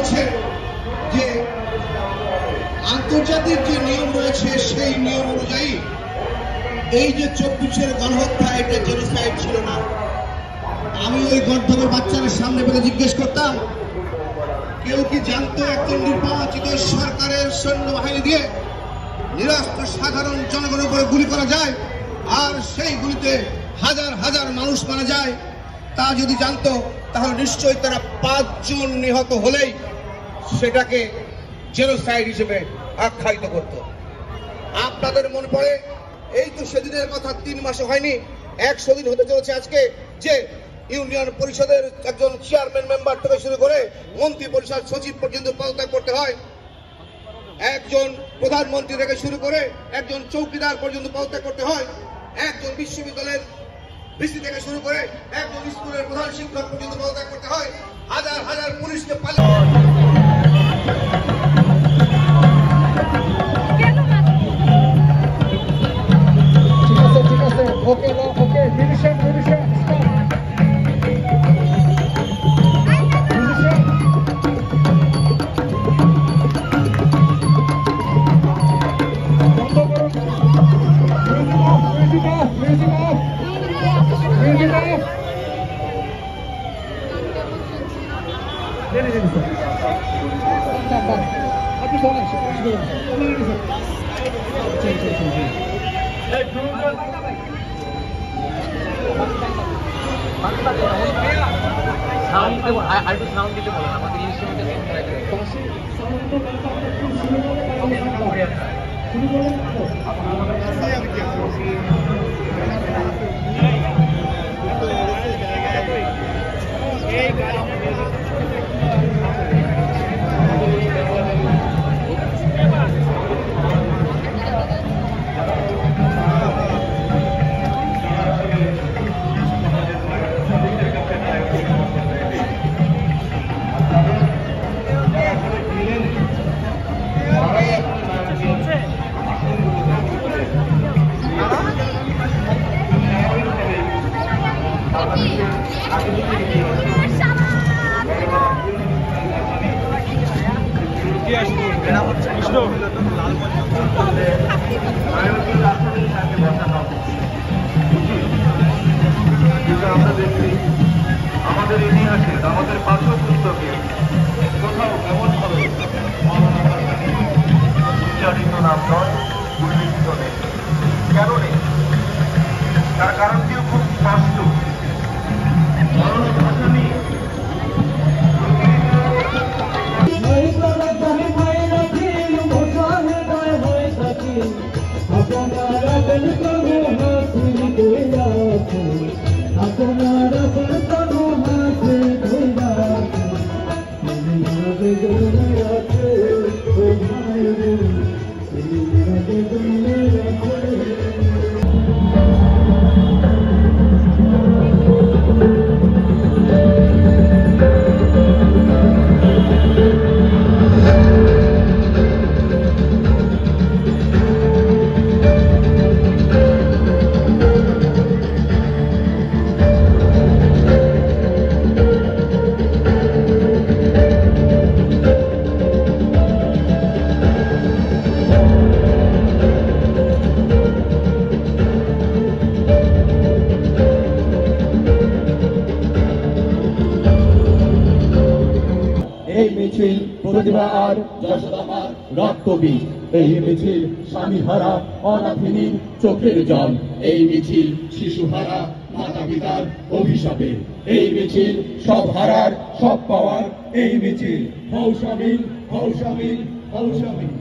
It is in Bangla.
বলছে যে আন্তর্জাতিক যে নিয়ম রয়েছে সেই নিয়ম অনুযায়ী এই যে 24-এর গণহত্যা এটা জেনোসাইড ছিল না। আমি ওই গর্ধবের বাচ্চাদের সামনে পেলে জিজ্ঞেস করতাম, কেউ কি জানতো একজন নির্বাচিত সরকারের সৈন্যবাহিনী দিয়ে নিরস্ত্র সাধারণ জনগণের উপরে গুলি করা যায় আর সেই গুলিতে হাজার হাজার মানুষ মারা যায়? তা যদি জানতো তাহলে নিশ্চয়ই তারা 5 জন নিহত হলেই সেটাকে জেনোসাইড হিসেবে আখ্যায়িত করত। আপনাদের মনে পড়ে এই তো সেদিনের কথা, 3 মাসও হয়নি, 100 দিন হতে চলেছে আজকে, যে ইউনিয়ন পরিষদের একজন চেয়ারম্যান মেম্বার থেকে শুরু করে মন্ত্রী পরিষদ সচিব পর্যন্ত পদত্যাগ করতে হয়, একজন প্রধানমন্ত্রী থেকে শুরু করে একজন চৌকিদার পর্যন্ত পদত্যাগ করতে হয়, একজন বিশ্ববিদ্যালয়ের ভিসি থেকে শুরু করে একজন স্কুলের প্রধান শিক্ষক পর্যন্ত পদত্যাগ করতে হয়, হাজার হাজার পুলিশকে আমরা দেখছি আমাদের ইতিহাসে, আমাদের পাঠ্যপুস্তকে কোথাও এমনভাবে উচ্চারিত নাম নয়, উল্লিখিত নেই। কেন নেই? তার কারণটিও খুব স্পষ্ট। ভাষা নিয়ে এই মিছিল প্রতিভা আর যশোদামার রক্তবীজ, এই মিছিল স্বামীহারা অনাথিনীর চোখের জল, এই মিছিল শিশুহারা মাতা পিতার অভিশাপের, এই মিছিল সব হারার সব পাওয়ার, এই মিছিল হও শামিল, হও শামিল, হও শামিল।